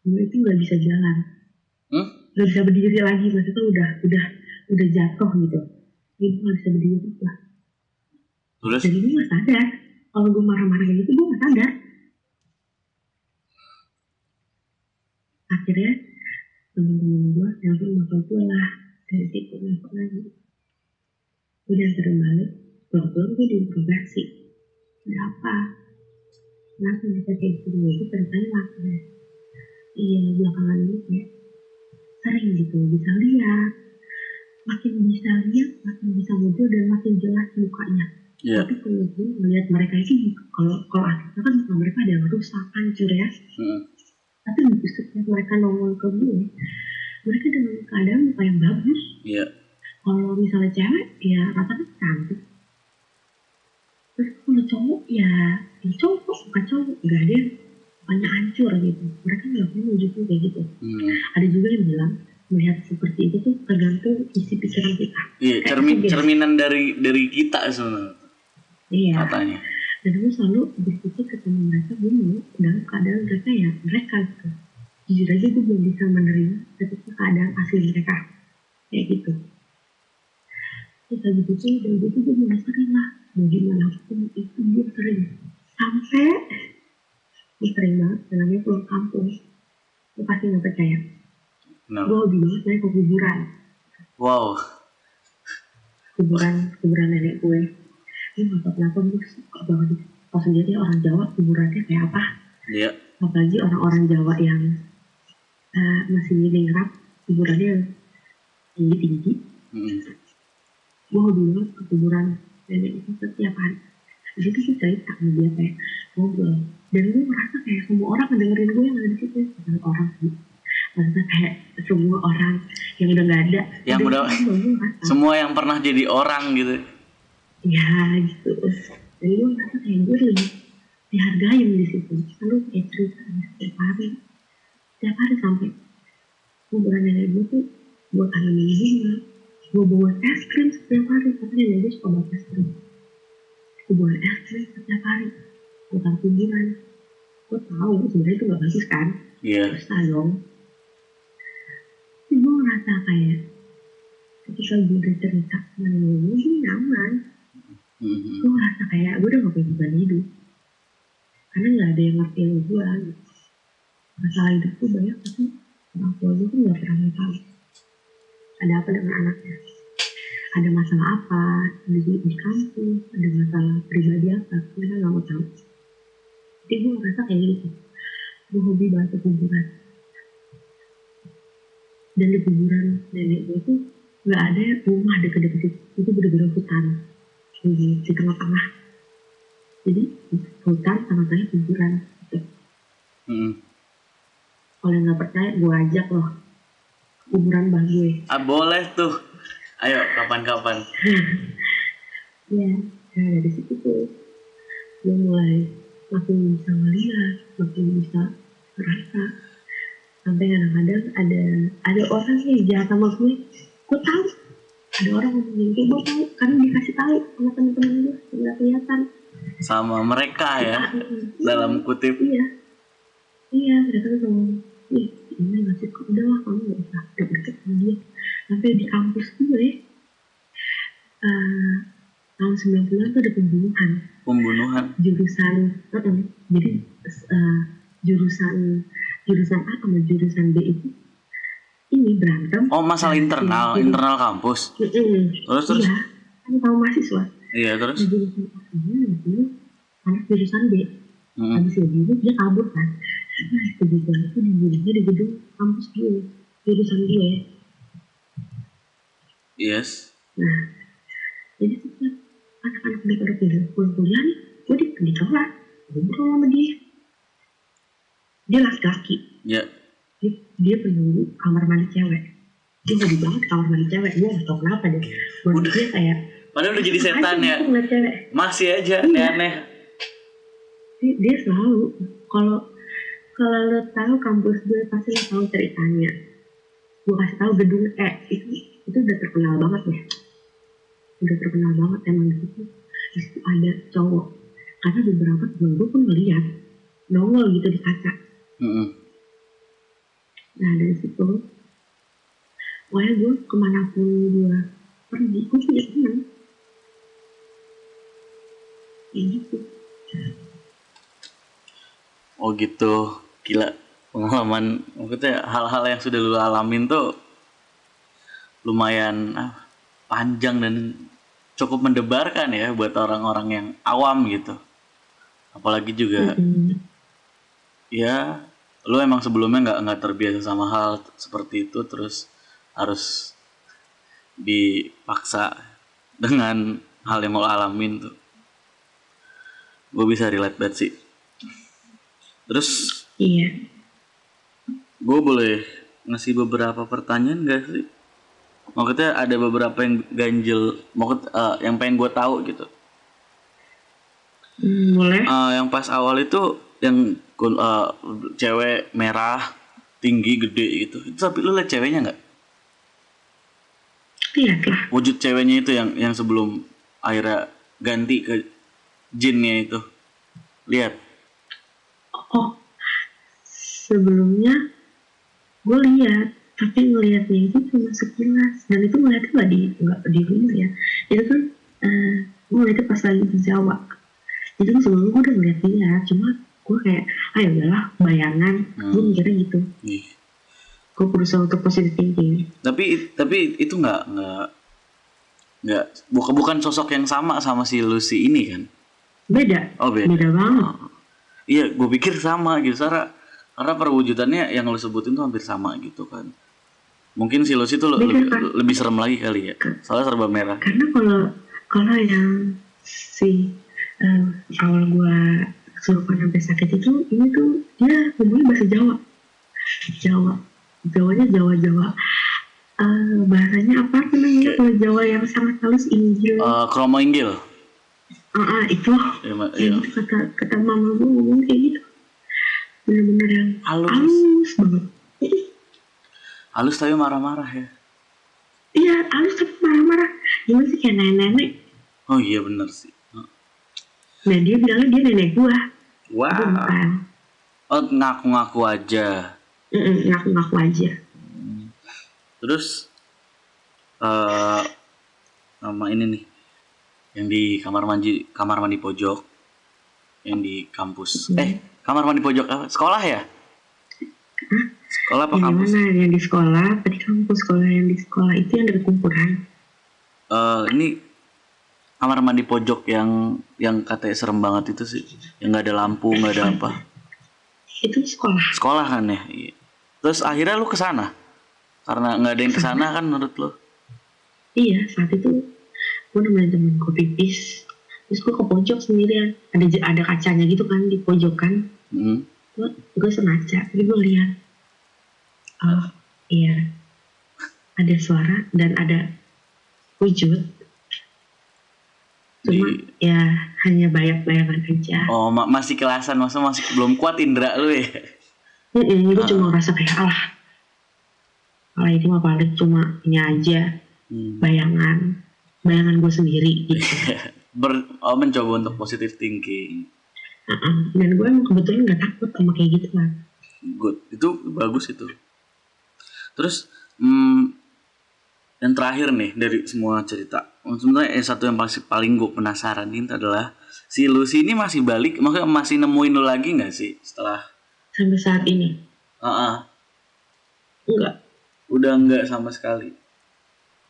gue itu gak bisa jalan. Gak bisa berdiri lagi. Maksudnya udah jatuh gitu. Jadi gue gak bisa berdiri lah. Terus? Jadi gue gak sadar. Kalau gue marah-marah kayak gitu gue gak sadar. Akhirnya temen-temen gue nelfon bapak gue lah. Dari situ nelfon lagi. Gue diantarin balik. Kebetulan gue diinterogasi. Ada apa? Kenapa bisa kayak gitu? Itu ceritanya langsung. Iya, belakangan ini kayak sering gitu bisa lihat. Makin bisa lihat, makin bisa ngobrol dan makin jelas mukanya. Tapi kalau gue melihat mereka itu, kalau akhirnya kan muka mereka ada yang rusak, hancur ya. Tapi setiap mereka nongol ke gue, mereka dengan keadaan muka yang bagus. Kalau misalnya cewek, ya rata-rata cantik. Terus kalau cowok, ya cowok, bukan cowok, gak ada yang mukanya hancur gitu. Mereka gak punya nunjukin kayak gitu. Ada juga yang bilang melihat seperti itu tuh tergantung isi pikiran kita. Iya, cerminan dari kita sebenarnya. Iya. Katanya. Dan gue selalu berpikir ketemu mereka, gue mau dalam keadaan mereka ya mereka gitu. Jujur aja gue belum bisa menerima ketika keadaan asli mereka kayak gitu. Terus lagi gitu, dan gitu gue mulai sering lah. Mau gimana pun itu gue sering. Sampai gue sering banget, namanya pulang kampung. Gue pasti gak percaya. Gue hobi banget naik ke kuburan. Wow. Kuburan nenek gue. Gue gak tau kenapa gue suka banget. Kalau sendiri orang Jawa kuburannya kayak apa? Iya. Apalagi orang-orang Jawa yang masih ningrat kuburannya tinggi-tinggi. Gue hobi banget ke kuburan nenek itu setiap hari. Jadi tuh gue cerita sama dia kayak ngobrol. Dan gue merasa kayak semua orang ngedengerin gue yang ada di situ. Bukan orang sih. Maksudnya kayak semua orang yang udah gak ada. Yang udah semua yang pernah jadi orang gitu. Ya gitu. Jadi gue merasa kayak gue lebih dihargain di situ. Lalu kayak cerita setiap hari sampai kuburan nenek gue tuh buat tanamin bunga. Gue bawa es krim setiap hari. Tapi nenek gue suka bawa es krim. Gue bawa es krim setiap hari. Bukan kuburan. Gue tahu sebenarnya itu gak bagus kan. Terus dong. Tapi gue ngerasa kayak ketika gue udah cerita sama nenek gue nyaman. Gue ngerasa kayak gue udah gak punya beban hidup. Karena gak ada yang ngerti gue. Masalah hidup tuh banyak, tapi orang tua gue tuh gak pernah tahu ada apa dengan anaknya. Ada masalah apa di kampus, ada masalah pribadi apa, mereka gak mau tahu. Jadi gue ngerasa kayak gitu. Gue hobi banget ke kuburan. Dan di kuburan nenek gue tuh gak ada rumah deket-deket situ. Itu bener-bener hutan di tengah-tengah. Jadi hutan tengah-tengah kuburan gitu. Kalau yang gak percaya gue ajak loh kuburan mbah gue. Boleh tuh. Ayo kapan-kapan. Ya, dari situ tuh gue mulai makin bisa ngeliat, makin bisa merasa. Sampai kadang-kadang ada orang yang jahat sama gue tahu. Ada orang ngomongin gue tahu karena dikasih tahu sama teman-teman gue nggak kelihatan. Sama mereka ya, dalam kutip. Iya, mereka tuh ngomong, ini ngasih kok udahlah kamu nggak usah deket sama dia. Sampai di kampus gue, tahun 90-an tuh ada pembunuhan jurusan jadi eh, jurusan jurusan A sama jurusan B itu ini berantem. Oh, masalah internal kampus. Terus iya kan tahu mahasiswa. Iya, terus nah, jurusan A ini anak jurusan B habis itu dia kabur kan. Nah kebetulan itu dibunuhnya di gedung kampus gue, jurusan gue. Yes. Nah jadi setiap anak-anak mereka udah pulang kuliah nih, gue ditolak, ngobrol sama dia laki-laki. Ya. Dia penunggu kamar mandi cewek. Dia hobi banget kamar mandi cewek. Gue gak tau kenapa deh. Menurut dia kayak padahal udah jadi setan ya. Masih aja aneh-aneh. Dia selalu kalau lo tahu kampus gue pasti lo tahu ceritanya. Gue kasih tahu gedung itu udah terkenal banget ya. Udah terkenal banget emang di situ. Di situ ada cowok. Karena beberapa temen gue pun ngeliat nongol gitu di kaca. Nah dari situ pokoknya gue kemanapun gue pergi gue punya teman gitu. Oh gitu, gila pengalaman. Maksudnya hal-hal yang sudah lu alamin tuh lumayan panjang dan cukup mendebarkan ya buat orang-orang yang awam gitu. Apalagi juga ya lu emang sebelumnya nggak terbiasa sama hal seperti itu, terus harus dipaksa dengan hal yang mau alamin tuh. Gue bisa relate banget sih. Terus iya, gue boleh ngasih beberapa pertanyaan gak sih? Maksudnya ada beberapa yang ganjil, yang pengen gue tahu gitu. Boleh. Yang pas awal itu yang cewek merah tinggi gede gitu. Tapi lu liat ceweknya nggak? Lihat lah. Wujud ceweknya itu yang sebelum akhirnya ganti ke jinnya itu. Lihat. Oh, sebelumnya gue lihat, tapi ngelihatnya itu cuma sekilas, dan itu ngeliatnya nggak di rumah ya. Itu kan gue ngeliatnya pas lagi di Jawa. Jadi sebelumnya gue udah ngeliat dia, cuma gue kayak ayo udahlah bayangan. Gue mikirnya gitu. Gue berusaha untuk positive thinking. Tapi itu nggak bukan sosok yang sama si Lucy ini kan? Beda. Oh beda. Beda banget. Iya, gue pikir sama gitu, karena perwujudannya yang lo sebutin tuh hampir sama gitu kan. Mungkin si Lucy tuh lebih serem lagi kali ya, soalnya serba merah. Karena kalau yang si awal gue kesurupan sampai sakit itu, ini tuh dia ngomongnya bahasa Jawanya Jawa. Bahasanya apa namanya kalau Jawa yang sangat halus, Injil. Kromo Injil. Itu yang kata mama gue ngomong kayak gitu, bener-bener yang halus banget. Halus tapi marah-marah ya. Iya, halus tapi marah-marah. Gimana sih, kayak nenek. Oh iya bener sih. Nah dia bilangnya dia nenek gue. Wah. Bukan. Oh ngaku-ngaku aja. Ngaku-ngaku aja. Terus nama ini nih yang di kamar mandi pojok yang di kampus. Kamar mandi pojok apa? Sekolah ya? Sekolah apa kampus? Mana yang di sekolah? Apa di kampus? Sekolah yang di sekolah itu yang dari kumpulan. Ini kamar mandi pojok yang katanya serem banget itu sih, yang nggak ada lampu, nggak ada apa. Itu sekolah. Sekolah kan ya. Terus akhirnya lu kesana karena nggak ada yang kesana kan menurut lu? Iya, saat itu gue nemenin temen gue pipis, terus gue ke pojok sendirian, ada kacanya gitu kan di pojokan. Gue sengaja, jadi gue lihat, oh iya, ada suara dan ada wujud, cuma ya hanya bayangan aja. Oh masih kelasan, masih belum kuat indera lu ya? Gue cuma ngerasa kayak alah ini mah paling cuma ini aja, bayangan gue sendiri gitu. Mencoba untuk positive thinking. Dan gue emang kebetulan gak takut sama kayak gitu kan. Good, itu bagus itu. Terus Dan terakhir nih dari semua cerita, sebenarnya satu yang paling gue penasaranin adalah si Lucy ini masih balik, maksudnya masih nemuin lu lagi nggak sih setelah? Sampai saat ini enggak. Udah nggak sama sekali.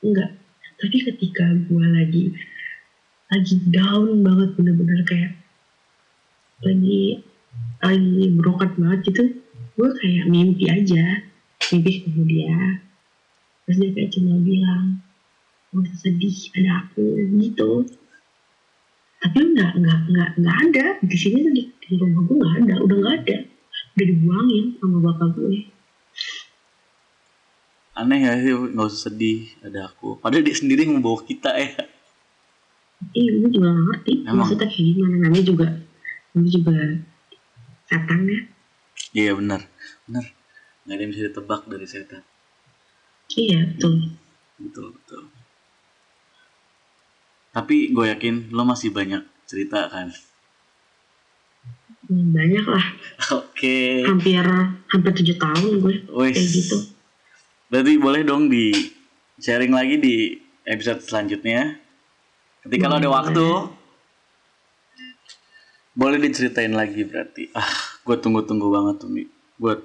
Enggak. Tapi ketika gue lagi down banget, bener-bener kayak lagi broken banget gitu, gue kayak mimpi ketemu dia, terus dia kayak cuma bilang gak usah sedih, ada aku gitu. Tapi nggak ada di sini tuh, di rumah gue nggak ada, udah dibuangin sama bapak gue. Aneh gak sih, nggak usah sedih, ada aku, padahal dia sendiri yang membawa kita ya. Gue juga gak ngerti maksudnya kayak gimana, namanya juga setan ya. Iya benar nggak ada yang bisa ditebak dari setan. Iya betul. Tapi gue yakin lo masih banyak cerita kan? Banyak lah. Oke. Hampir 7 tahun gue kayak gitu. Berarti boleh dong di sharing lagi di episode selanjutnya. Ketika lo ada waktu, boleh diceritain lagi berarti. Gue tunggu banget tuh nih buat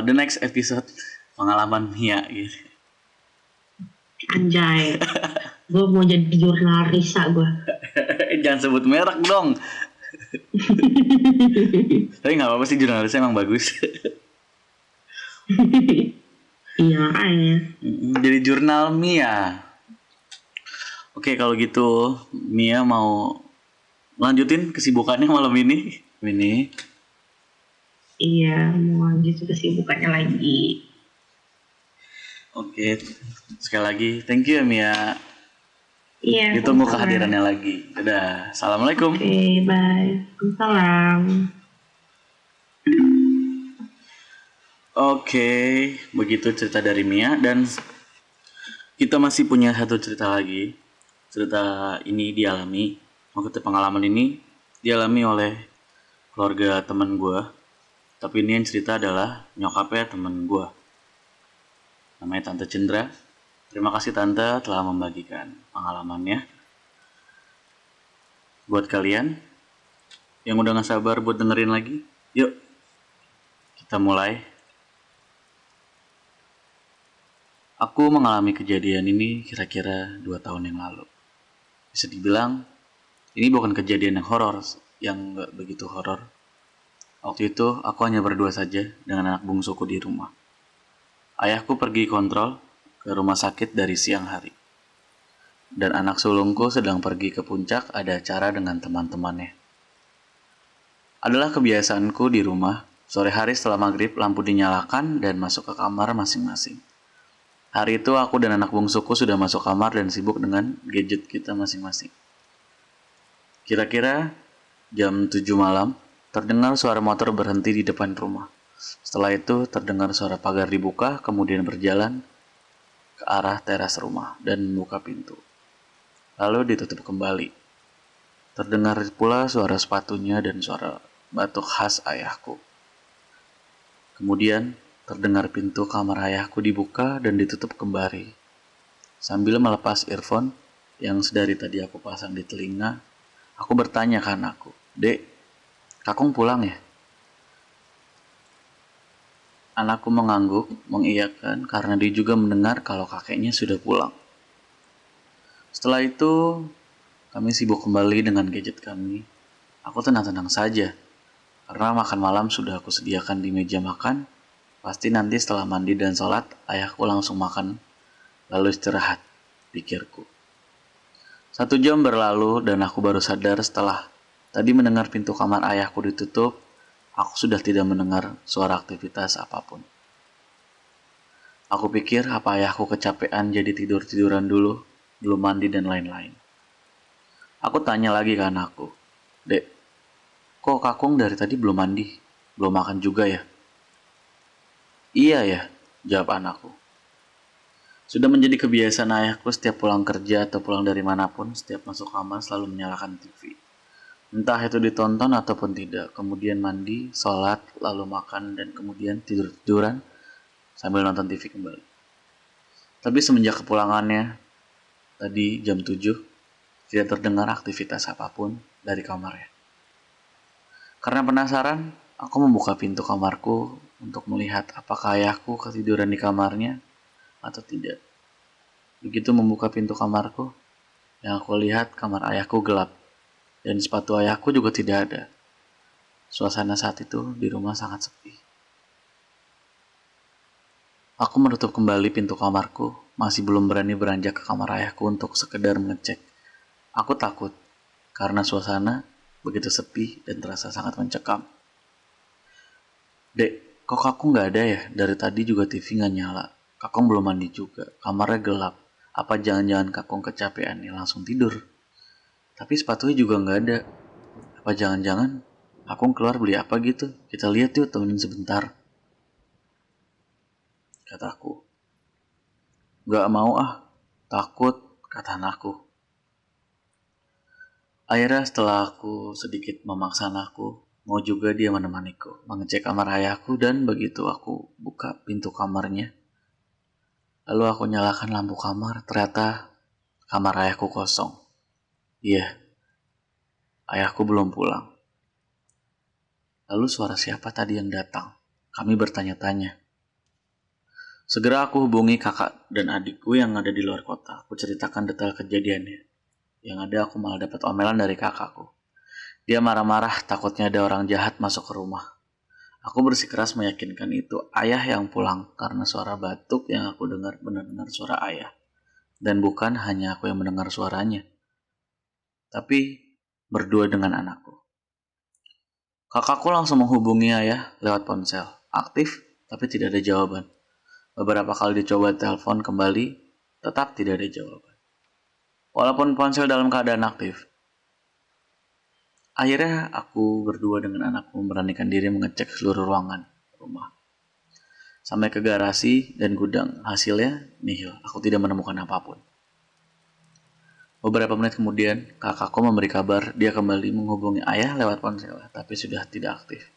the next episode pengalaman Mia gitu. Anjay. Gue mau jadi jurnalis gue. Jangan sebut merek dong. Tapi nggak apa-apa sih, jurnalisnya emang bagus. Iya makanya. Jadi jurnal Mia. Oke, kalau gitu Mia mau lanjutin kesibukannya malam ini. Iya, mau lanjut kesibukannya lagi. Oke, sekali lagi thank you ya Mia. Iya. Ditunggu kehadirannya lagi. Dadah, assalamualaikum. Oke, bye. Salam. Oke, begitu cerita dari Mia, dan kita masih punya satu cerita lagi. Cerita ini dialami, maksudnya pengalaman ini dialami oleh keluarga teman gue. Tapi ini yang cerita adalah nyokapnya teman gue. Namanya Tante Cendra. Terima kasih Tante telah membagikan pengalamannya. Buat kalian yang udah gak sabar buat dengerin lagi, yuk kita mulai. Aku mengalami kejadian ini kira-kira 2 tahun yang lalu. Bisa dibilang ini bukan kejadian yang gak begitu horor. Waktu itu aku hanya berdua saja dengan anak bungsuku di rumah. Ayahku pergi kontrol ke rumah sakit dari siang hari. Dan anak sulungku sedang pergi ke puncak ada acara dengan teman-temannya. Adalah kebiasaanku di rumah, sore hari setelah maghrib lampu dinyalakan dan masuk ke kamar masing-masing. Hari itu aku dan anak bungsuku sudah masuk kamar dan sibuk dengan gadget kita masing-masing. Kira-kira jam 7 malam, terdengar suara motor berhenti di depan rumah. Setelah itu terdengar suara pagar dibuka, kemudian berjalan ke arah teras rumah dan membuka pintu. Lalu ditutup kembali. Terdengar pula suara sepatunya dan suara batuk khas ayahku. Kemudian terdengar pintu kamar ayahku dibuka dan ditutup kembali. Sambil melepas earphone yang sedari tadi aku pasang di telinga, aku bertanya ke anakku, "Dek, Kakung pulang ya?" Anakku mengangguk, mengiyakan karena dia juga mendengar kalau kakeknya sudah pulang. Setelah itu, kami sibuk kembali dengan gadget kami. Aku tenang-tenang saja, karena makan malam sudah aku sediakan di meja makan. Pasti nanti setelah mandi dan sholat, ayahku langsung makan, lalu istirahat, pikirku. 1 jam berlalu dan aku baru sadar setelah tadi mendengar pintu kamar ayahku ditutup. Aku sudah tidak mendengar suara aktivitas apapun. Aku pikir apa ayahku kecapean jadi tidur-tiduran dulu, belum mandi dan lain-lain. Aku tanya lagi ke anakku, "Dek, kok Kakung dari tadi belum mandi? Belum makan juga ya?" "Iya ya," jawab anakku. Sudah menjadi kebiasaan ayahku setiap pulang kerja atau pulang dari manapun, setiap masuk kamar selalu menyalakan TV. Entah itu ditonton ataupun tidak, kemudian mandi, sholat, lalu makan, dan kemudian tidur-tiduran sambil nonton TV kembali. Tapi semenjak kepulangannya tadi jam 7, tidak terdengar aktivitas apapun dari kamarnya. Karena penasaran, aku membuka pintu kamarku untuk melihat apakah ayahku ketiduran di kamarnya atau tidak. Begitu membuka pintu kamarku, yang aku lihat kamar ayahku gelap dan sepatu ayahku juga tidak ada. Suasana saat itu di rumah sangat sepi. Aku menutup kembali pintu kamarku, masih belum berani beranjak ke kamar ayahku untuk sekedar mengecek. Aku takut, karena suasana begitu sepi dan terasa sangat mencekam. Dek, kok kakung gak ada ya? Dari tadi juga TV gak nyala. Kakung belum mandi juga, kamarnya gelap. Apa jangan-jangan kakung kecapean nih langsung tidur? Tapi sepatunya juga gak ada. Apa jangan-jangan kakung keluar beli apa gitu? Kita lihat yuk, temenin sebentar, kataku. Gak mau ah, takut, kata anakku. Akhirnya setelah aku sedikit memaksa anakku, mau juga dia menemaniku mengecek kamar ayahku, dan begitu aku buka pintu kamarnya, lalu aku nyalakan lampu kamar, ternyata kamar ayahku kosong. Iya, ayahku belum pulang. Lalu suara siapa tadi yang datang? Kami bertanya-tanya. Segera aku hubungi kakak dan adikku yang ada di luar kota. Aku ceritakan detail kejadiannya. Yang ada aku malah dapat omelan dari kakakku. Dia marah-marah takutnya ada orang jahat masuk ke rumah. Aku bersikeras meyakinkan itu ayah yang pulang karena suara batuk yang aku dengar benar-benar suara ayah. Dan bukan hanya aku yang mendengar suaranya, tapi berdua dengan anakku. Kakakku langsung menghubungi ayah lewat ponsel. Aktif, tapi tidak ada jawaban. Beberapa kali dicoba telepon kembali, tetap tidak ada jawaban. Walaupun ponsel dalam keadaan aktif. Akhirnya aku berdua dengan anakku memberanikan diri mengecek seluruh ruangan rumah. Sampai ke garasi dan gudang, hasilnya nihil. Aku tidak menemukan apapun. Beberapa menit kemudian, kakakku memberi kabar dia kembali menghubungi ayah lewat ponsel, tapi sudah tidak aktif.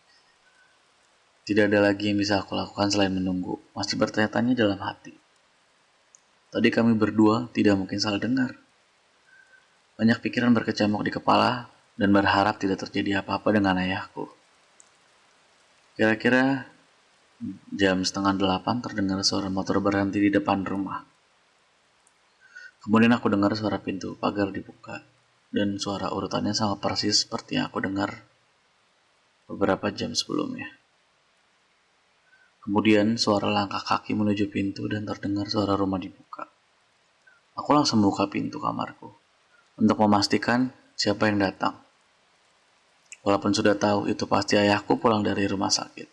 Tidak ada lagi yang bisa aku lakukan selain menunggu, masih bertanya-tanya dalam hati. Tadi kami berdua tidak mungkin salah dengar. Banyak pikiran berkecamuk di kepala dan berharap tidak terjadi apa-apa dengan ayahku. Kira-kira jam 7:30 terdengar suara motor berhenti di depan rumah. Kemudian aku dengar suara pintu pagar dibuka dan suara urutannya sama persis seperti yang aku dengar beberapa jam sebelumnya. Kemudian suara langkah kaki menuju pintu dan terdengar suara rumah dibuka. Aku langsung buka pintu kamarku untuk memastikan siapa yang datang. Walaupun sudah tahu itu pasti ayahku pulang dari rumah sakit.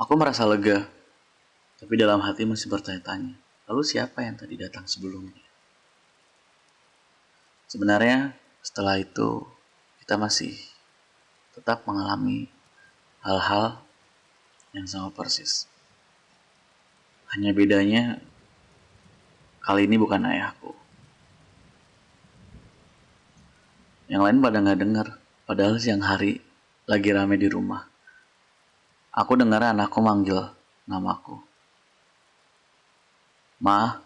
Aku merasa lega, tapi dalam hati masih bertanya-tanya, lalu siapa yang tadi datang sebelumnya? Sebenarnya setelah itu kita masih tetap mengalami hal-hal yang sama persis. Hanya bedanya kali ini bukan ayahku. Yang lain pada gak dengar, padahal siang hari lagi rame di rumah. Aku dengar anakku manggil namaku. Ma,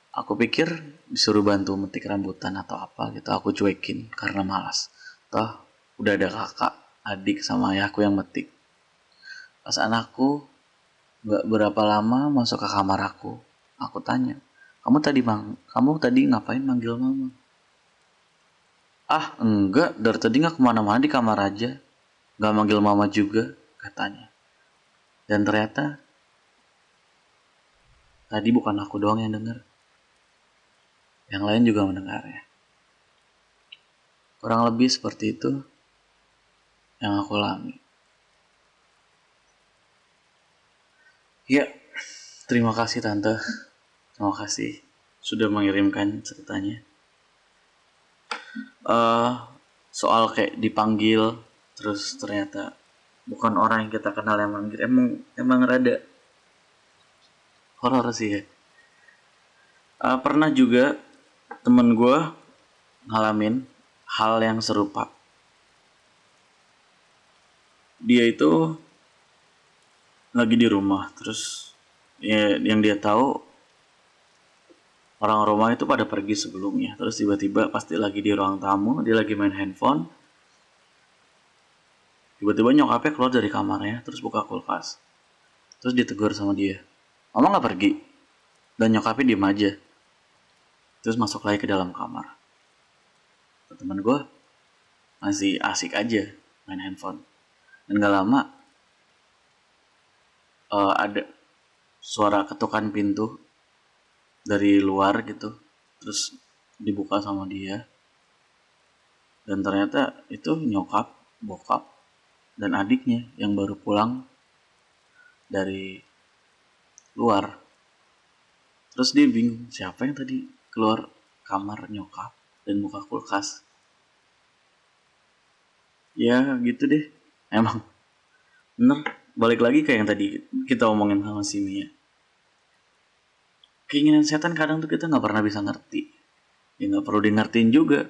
aku pikir disuruh bantu metik rambutan atau apa gitu, aku cuekin karena malas. Toh udah ada kakak, adik sama ayahku yang metik. Pas anakku gak berapa lama masuk ke kamar aku tanya, kamu tadi ngapain manggil mama? Ah enggak, dari tadi gak kemana-mana di kamar aja, gak manggil mama juga, katanya. Dan ternyata tadi bukan aku doang yang dengar, yang lain juga mendengarnya. Kurang lebih seperti itu yang aku alami. Ya, terima kasih Tante. Terima kasih sudah mengirimkan ceritanya. Soal kayak dipanggil terus ternyata bukan orang yang kita kenal yang manggil, emang rada horor sih ya. Pernah juga temen gue ngalamin hal yang serupa. Dia itu lagi di rumah, terus Ya, yang dia tahu orang rumah itu pada pergi sebelumnya. Terus tiba-tiba pasti lagi di ruang tamu, dia lagi main handphone. Tiba-tiba nyokapnya keluar dari kamarnya, terus buka kulkas. Terus ditegur sama dia, "Mama nggak pergi?" Dan nyokapnya diem aja. Terus masuk lagi ke dalam kamar. Teman gue masih asik aja main handphone. Dan gak lama ada suara ketukan pintu dari luar gitu. Terus dibuka sama dia. Dan ternyata itu nyokap, bokap, dan adiknya yang baru pulang dari luar. Terus dia bingung, siapa yang tadi keluar kamar nyokap dan buka kulkas. Ya gitu deh. Emang bener, balik lagi kayak yang tadi kita omongin sama si Mia. Keinginan setan kadang tuh kita gak pernah bisa ngerti. Ya gak perlu di ngertiin juga.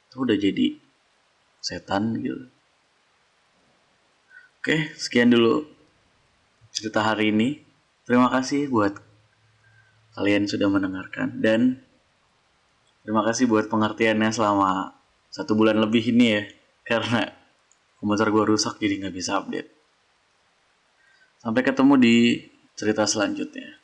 Itu udah jadi setan gitu. Oke, sekian dulu cerita hari ini. Terima kasih buat kalian sudah mendengarkan. Dan terima kasih buat pengertiannya selama 1 bulan lebih ini ya. Karena komputer gue rusak jadi gak bisa update. Sampai ketemu di cerita selanjutnya.